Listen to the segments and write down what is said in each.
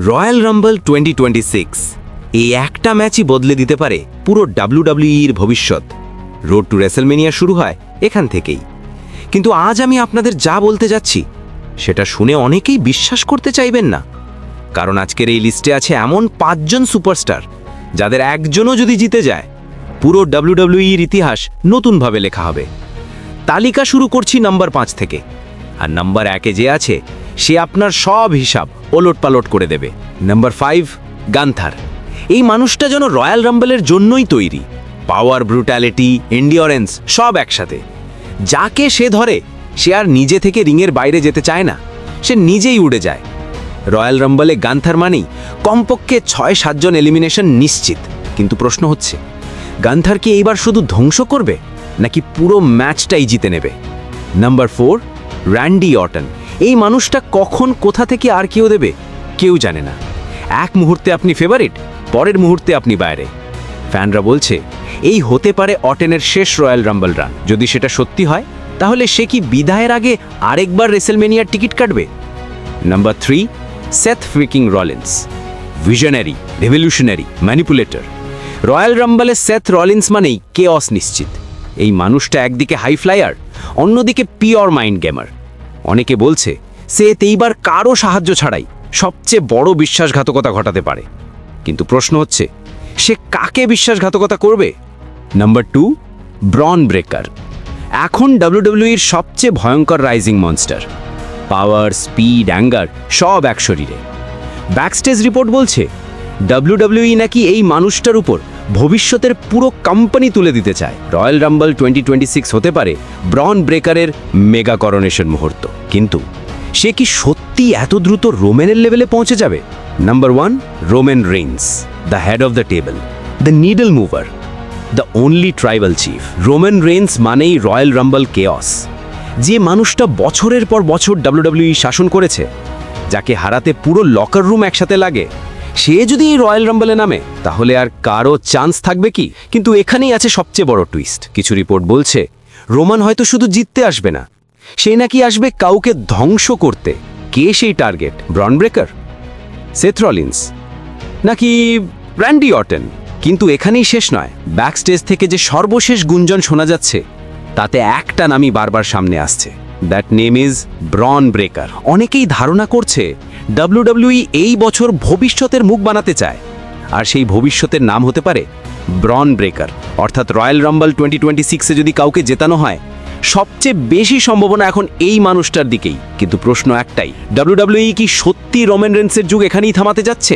Royal Rumble 2026 এই একটা ম্যাচই বদলে দিতে পারে পুরো ডাব্লিউডাব্লিউইর ভবিষ্যৎ। রোড টু রেসলমেনিয়া শুরু হয় এখান থেকেই। কিন্তু আজ আমি আপনাদের যা বলতে যাচ্ছি সেটা শুনে অনেকেই বিশ্বাস করতে চাইবেন না, কারণ আজকের এই লিস্টে আছে এমন 5 জন সুপারস্টার যাদের একজনও যদি জিতে যায় পুরো ডাব্লিউডাব্লিউইর ইতিহাস নতুনভাবে লেখা হবে। তালিকা শুরু করছি নাম্বার 5 থেকে, আর নাম্বার 1-এ যে আছে সে আপনার সব হিসাব ওলটপালট করে দেবে। Number 5, Gunther. এই মানুষটা যেন রয়্যাল রাম্বলের জন্যই তৈরি। পাওয়ার, ব্রুটালিটি, এন্ডিওরেন্স সব একসাথে। যাকে সে ধরে সে আর নিজে থেকে রিংয়ের বাইরে যেতে চায় না, সে নিজেই উড়ে যায়। রয়্যাল রাম্বলে গান্থার মানেই কমপক্ষে 6-7 জন এলিমিনেশন নিশ্চিত। কিন্তু প্রশ্ন হচ্ছে, গান্থার কি এইবার শুধু ধ্বংস করবে নাকি পুরো ম্যাচটাই জিতে নেবে? Number 4, Randy Orton. এই মানুষটা কখন কোথা থেকে আর কেউ দেবে কেউ জানে না। এক মুহূর্তে আপনি ফেভারিট, পরের মুহূর্তে আপনি বাইরে। ফ্যানরা বলছে এই হতে পারে অর্টনের শেষ রয়্যাল রাম্বল রান। যদি সেটা সত্যি হয় তাহলে সে কি বিদায়ের আগে আরেকবার রেসলমেনিয়ার টিকিট কাটবে? Number 3, Seth freaking Rollins. Visionary, revolutionary, manipulator. Royal রাম্বলে সেথ রলিন্স মানেই কেঅস নিশ্চিত। এই মানুষটা একদিকে হাই ফ্লায়ার, অন্যদিকে পিওর মাইন্ড গেমার। অনেকে বলছে সে এইবার কারো সাহায্য ছাড়াই সবচেয়ে বড় বিশ্বাসঘাতকতা ঘটাতে পারে। কিন্তু প্রশ্ন হচ্ছে, সে কাকে বিশ্বাসঘাতকতা করবে? Number 2, ব্রন breaker. এখন ডাব্লিউডাব্লিউইর সবচেয়ে ভয়ঙ্কর রাইজিং মনস্টার। পাওয়ার, স্পিড, অ্যাঙ্গার সব এক শরীরে। ব্যাকস্টেজ রিপোর্ট বলছে ডাব্লিউডাব্লিউই নাকি এই মানুষটার উপর ভবিষ্যতের পুরো কোম্পানি তুলে দিতে চায়। রয়্যাল রাম্বল 2026 হতে পারে ব্রন ব্রেকারের মেগা করোনেশন মুহূর্ত। কিন্তু সে কি সত্যি এত দ্রুত রোম্যানের লেভেলে পৌঁছে যাবে? Number 1, Roman Reigns, the head of the table, the needle mover, the only tribal chief. Roman Reigns মানেই রয়্যাল রাম্বল কেঅস। যে মানুষটা বছরের পর বছর ডাব্লিউডাব্লিউই শাসন করেছে, যাকে হারাতে পুরো লকার রুম একসাথে লাগে, সে যদি এই রয়্যাল রাম্বলে নামে তাহলে আর কারো চান্স থাকবে কি? কিন্তু এখানেই আছে সবচেয়ে বড় টুইস্ট। কিছু রিপোর্ট বলছে রোমান হয়তো শুধু জিততে আসবে না, সে নাকি আসবে কাউকে ধ্বংস করতে। কে সেই টার্গেট? ব্রন ব্রেকার, সেথ রলিন্স নাকি র্যান্ডি অর্টন? কিন্তু এখানেই শেষ নয়। ব্যাকস্টেজ থেকে যে সর্বশেষ গুঞ্জন শোনা যাচ্ছে তাতে একটা নামই বারবার সামনে আসছে। That name is ব্রন breaker. অনেকেই ধারণা করছে ডাব্লিউডাব্লিউই এই বছর ভবিষ্যতের মুখ বানাতে চায়, আর সেই ভবিষ্যতের নাম হতে পারে ব্রন ব্রেকার। অর্থাৎ রয়্যাল রাম্বল 2026-এ যদি কাউকে জেতানো হয়, সবচেয়ে বেশি সম্ভাবনা এখন এই মানুষটার দিকেই। কিন্তু প্রশ্ন একটাই, ডাব্লিউডাব্লিউই কি সত্যি রোমান রেন্সের যুগ এখানেই থামাতে যাচ্ছে,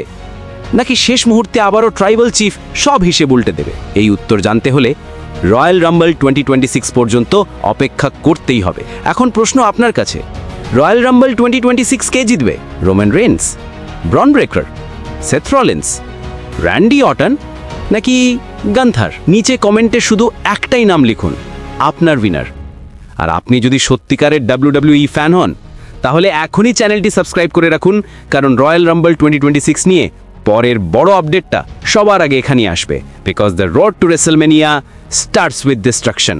নাকি শেষ মুহূর্তে আবারও ট্রাইবাল চিফ সব হিসেব উল্টে দেবে? এই উত্তর জানতে হলে রয়্যাল রাম্বল 2026 পর্যন্ত অপেক্ষা করতেই হবে। এখন প্রশ্ন আপনার কাছে, রয়্যাল রাম্বল 2026 কে জিতবে? Roman Reigns, ব্রন breaker, Seth Rollins, Randy Orton নাকি গান্থার? নিচে কমেন্টে শুধু একটাই নাম লিখুন, আপনার উইনার। আর আপনি যদি সত্যিকারের ডাব্লিউডাব্লিউই ফ্যান হন তাহলে এখনই চ্যানেলটি সাবস্ক্রাইব করে রাখুন, কারণ রয়্যাল রাম্বল 2026 নিয়ে পরের বড় আপডেটটা সবার আগে এখানেই আসবে। Because the road to WrestleMania starts with distraction.